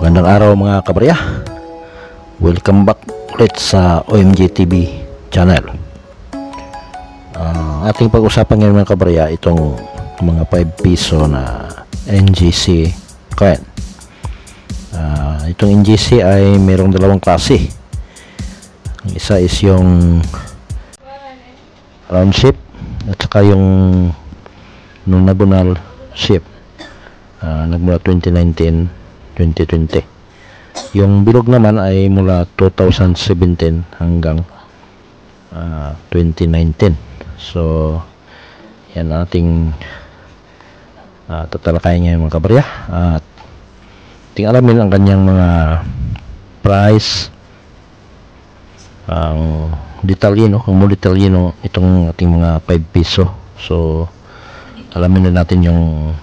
Magandang araw mga kabarya. Welcome back ulit sa OMG TV channel. Ating pag-usapan ngayon mga kabarya itong mga 5 piso na NGC coin. Itong NGC ay mayroong dalawang klase. Ang isa is yung round shape at saka yung nonagonal shape. Nagmula 2019 2020. Yung bilog naman ay mula 2017 hanggang 2019. So yan ating tatalakayin ngayon mga kabarya, at ating alamin ang kanyang mga price, ang detalye, ang more detalye itong ating mga 5 piso. So alamin na natin yung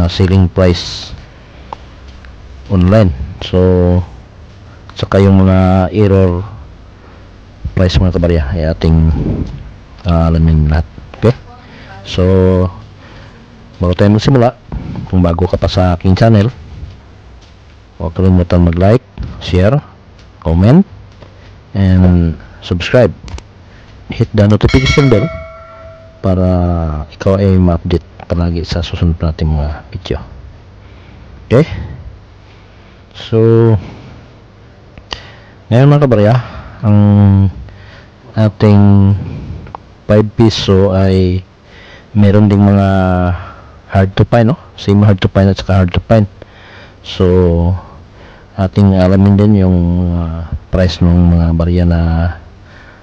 selling price online. So saka yung mga error price mga kabarya ay ating alamin lahat. Okay, so bago tayo magsimula, kung bago ka pa sa aking channel, huwag kalimutan mag-like, share, comment, and subscribe. Hit the notification bell para ikaw ay ma-update palagi sa susunod nating mga video. Okay, so ngayon mga kabarya, ang ating 5 piso ay meron ding mga hard to find, same hard to find at saka hard to find. So ating alamin din yung price ng mga barya na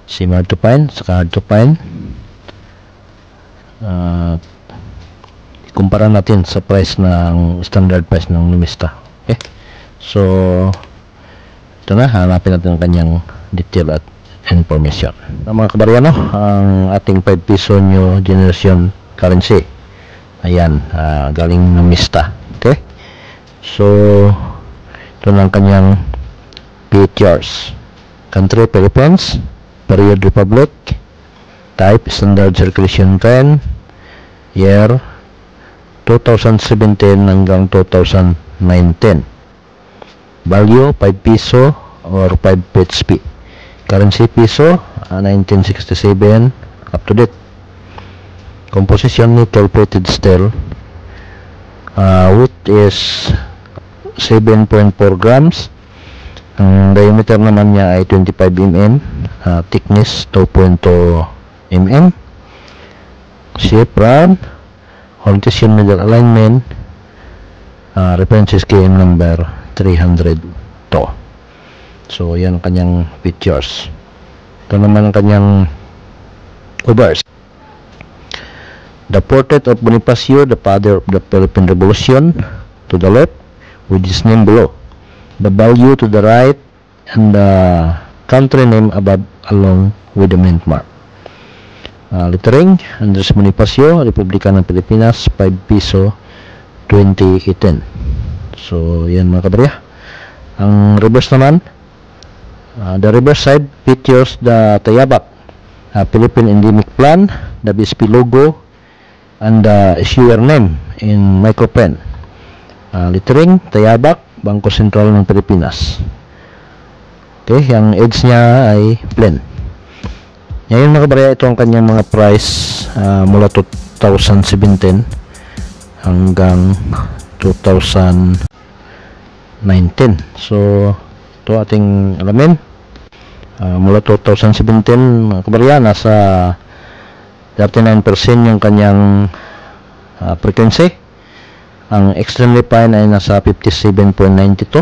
same hard to find saka hard to find. Kumpara natin sa price ng standard price ng Lumista. Okay, so ito na, hanapin natin ang kanyang detail at information. Mga kabarya, ang ating 5 piso new generation currency, ayan, galing ng Lumista. Okay, so ito na ang kanyang features: country Philippines, period Republic, type standard circulation 10, year 2017 hanggang 2019, value 5 piso or 5 PHP, currency piso 1967, up to date, composition nickel plated steel, weight is 7.4 grams, ang diameter naman niya ay 25 mm, thickness 2.2 mm, shape round, orientation middle alignment, reference scheme number 302. So yan ang kanyang features. Ito naman ang kanyang covers: the portrait of Bonifacio, the father of the Philippine Revolution, to the left with his name below, the value to the right, and the country name above along with the mint mark. Lettering: Andres Bonifacio, Republika ng Pilipinas, 5 piso 2018. So yan mga kabarya. Ang reverse naman, the reverse side features the Tayabak Philippine Endemic Plan, the BSP logo, and the issuer name in micropen. Lettering: Tayabak, Bangko Sentral ng Pilipinas. Okay, yung edge niya ay plain. Ngayon mga kabarya, ito ang kanyang mga price mula 2017 hanggang 2019. So ito ating alamin. Mula 2017 mga kabarya, nasa 39% yung kanyang frequency. Ang extremely fine ay nasa 57.92,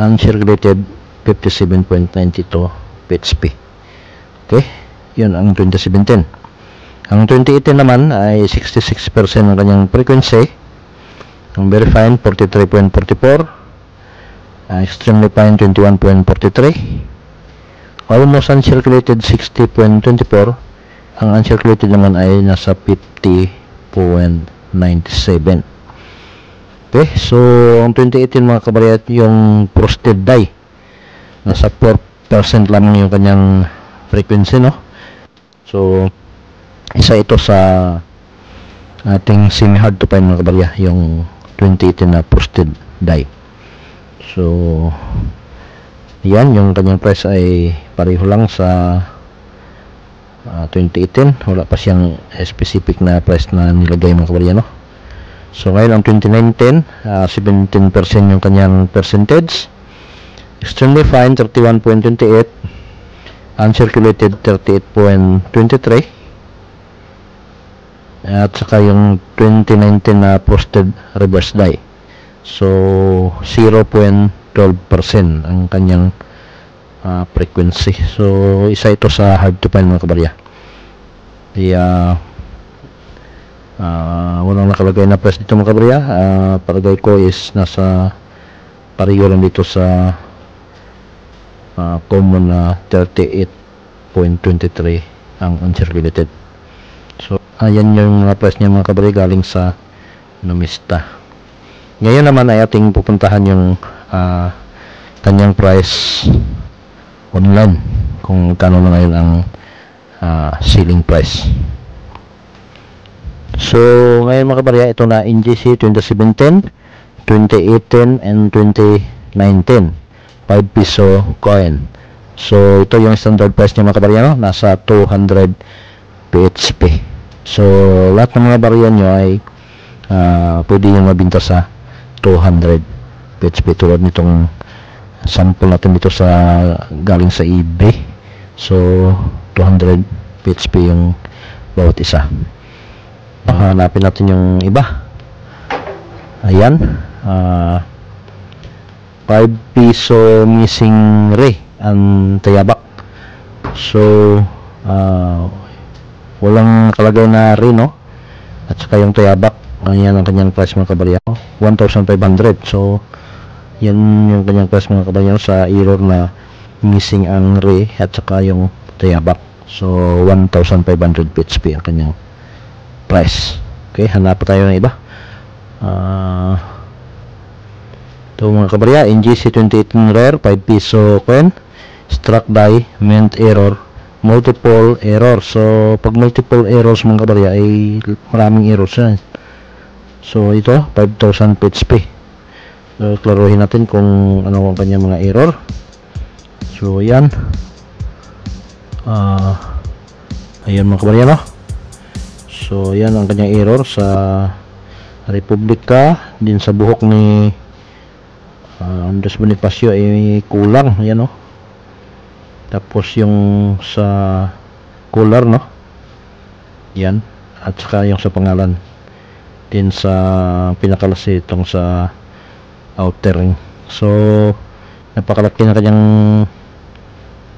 ang circulated 57.92 PHP. Okay, yun ang 2017. Ang 2018 naman ay 66% ng kanyang frequency. Ang very fine 43.44, extremely fine 21.43, almost uncirculated 60.24, ang uncirculated naman ay nasa 50.97. Okay, so ang 2018 mga kabarya, yung frosted die, nasa 4% lang yung kanyang frequency, So isa ito sa ating semi hard to find mga kabarya, yung 2018 na posted die. So yan, yung kanyang price ay pareho lang sa 2018. Wala pa siyang specific na price na nilagay mga kabarya, no? So ngayon ang 2019, 17% yung kanyang percentage. Extremely fine 31.28, uncirculated 38.23, at saka yung 2019 na posted reverse die. So 0.12% ang kanyang frequency. So isa ito sa hard to find mga kabarya. Kaya walang nakalagay na price dito mga kabarya. Palagay ko is nasa pareho lang dito sa common na 38.23 ang uncirculated. So ayan yung mga price niya mga kabarya galing sa Numista. Ngayon naman ay ating pupuntahan yung kanyang price online, kung kano na ngayon ang selling price. So ngayon mga kabarya, ito na NGC 2017, 2018 and 2019 5 piso coin. So ito yung standard price niya mga kabarya, no? Nasa 200 PHP. So lahat ng mga barya nyo ay pwede nyo mabinta sa 200 PHP, tulad nitong sample natin dito sa galing sa eBay. So 200 PHP yung bawat isa. Hanapin natin yung iba. Ayan, 5 piso missing ray ang tayabak. So walang kalagay na ray, no? At saka yung tayabak, ayan ang kanyang price mga kabarya, 1,500. So yan yung kanyang price mga kabarya sa error na missing ang ray at saka yung tayabak. So 1,500 PHP ang kanyang price. Okay, hanap tayo ng iba. Ito mga kabarya, NGC 2018 rare 5 piso coin, struck die, mint error, multiple error. So pag multiple errors mga kabarya ay maraming errors yan. So ito 5,000 PHP. So klaruhin natin kung ano ang kanyang mga error. So yan, ayan mga kabarya, no? So yan ang kanyang error sa Republika. Din sa buhok ni Andres Bonifacio ay kulang, yan, no? Tapos yung sa collar, no? Yan, at saka yung sa pangalan. Din sa pinakalasi itong sa outer ring. So napakalaki na kanyang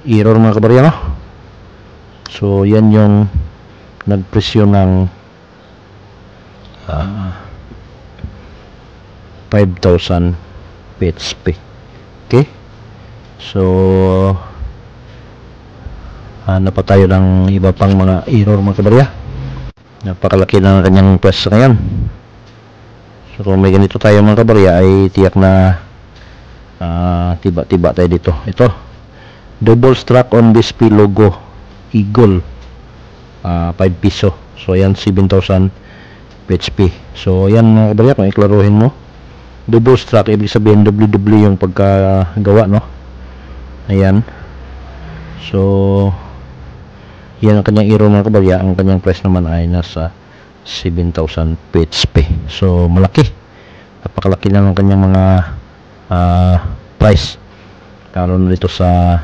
error mga kabarya, no? So yan yung nagpresyo ng 5,000 PHP. Okay, so hanap pa tayo ng iba pang mga error mga kabarya. Napakalaki na ng kanyang price ngayon. So kung may ganito tayo mga kabarya ay tiyak na tiba-tiba tayo dito. Ito, double struck on BSP logo eagle, 5 piso. So yan 7,000 PHP. So yan mga kabarya, kung iklaruhin mo, double struck ibig sabihin WW yung pagkagawa, no? Ayan. So yan ang kanyang error mga kabarya. Ang kanyang price naman ay nasa 7,000 PHP. So malaki, napakalaki na ng kanyang mga price karon dito sa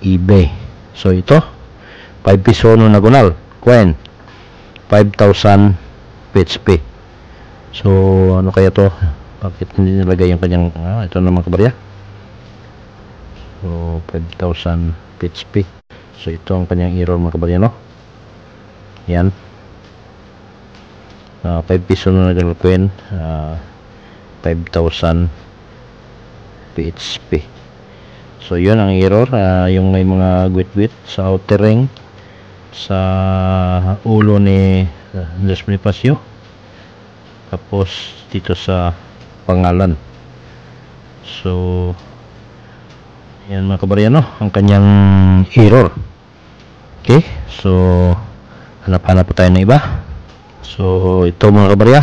eBay. So ito 5 piso no nagunal coin, 5,000 PHP. So ano kaya to? Bakit hindi nilagay yung kanyang ito na mga kabarya? So 5,000 PHP. So ito ang kanyang error mga kabarya, no? Yan, 5 piso na nagunal coin, 5,000 PHP. So yun ang error, yung may mga gwit-gwit sa outer ring, sa ulo ni Andres Bonifacio, tapos dito sa pangalan. So yan mga kabarya, no, ang kanyang error. Okay, so hanap-hanap po tayo ng iba. So ito mga kabarya,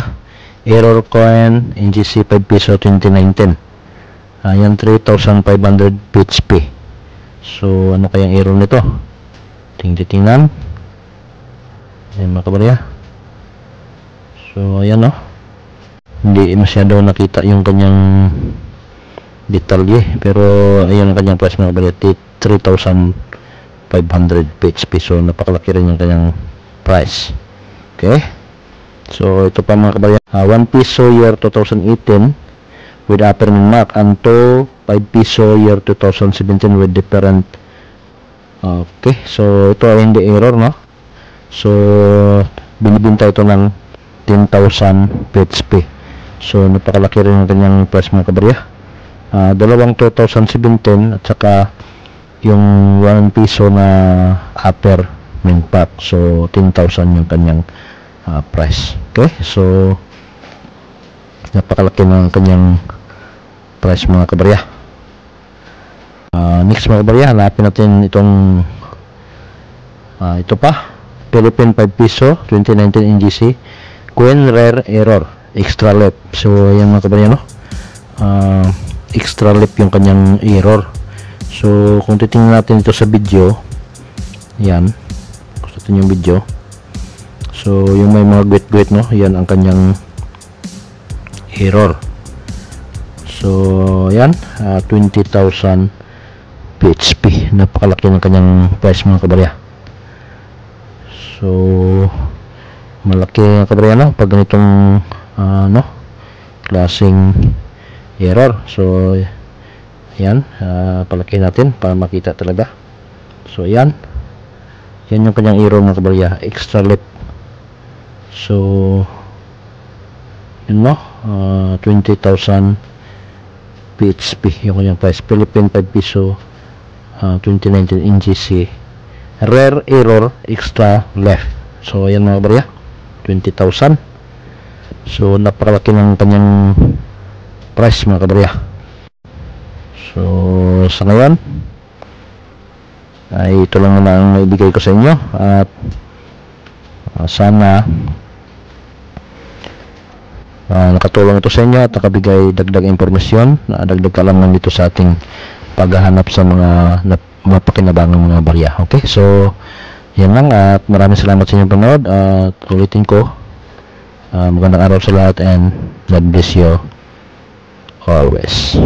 error coin NGC 5 piso 2019. Ayan, 3,500 PHP. So ano kayang error nito? Tingnan. Ayan mga kabarya. So ayan, hindi masyado nakita yung kanyang detalye, pero ayan ang kanyang price mga kabarya, 3,500 PHP. So napakalaki rin yung kanyang price. Okay, so ito pa mga kabarya, 1 piso year 2018 with upper min mark, and to 5 piso year 2017 with different. Okay, so ito ay hindi error, so binibinta ito ng 10,000 PHP. So napakalaki rin ang kanyang price mga kabarya. Dalawang 2017 at saka yung 1 piso na upper min pack, so 10,000 yung kanyang price. Okay, so napakalaki ng kanyang price mga kabarya. Next mga kabarya, hanapin natin itong ito pa, Philippine 5 piso 2019 NGC coin rare error extra left. So ayan mga kabarya, extra left yung kanyang error. So kung titingnan natin ito sa video, yan, gusto natin yung video. So yung may mga guwit-guwit, yan ang kanyang error. So yan, 20,000 PHP. Napakalaki ng kanyang price mga kabarya. So malaki mga kabarya, pag ganitong klaseng error. So yan, palaki natin para makita talaga. So yan yung kanyang error mga kabarya, extra left. So yun, 20,000 PHP yung kanyang price. Philippine 5 piso 2019 NGC rare error extra left. So ayan mga kabarya, 20,000. So napakalaki ng kanyang price mga kabarya. So sa ngayon ay ito lang na ang ibigay ko sa inyo, at sana nakatulong ito sa inyo at nakabigay dagdag impormasyon, dagdag kaalaman dito sa ating paghahanap sa mga mapakinabangang mga barya. Okay, so yan lang, at maraming salamat sa inyong panood. At ulitin ko, magandang araw sa lahat, and God bless you always.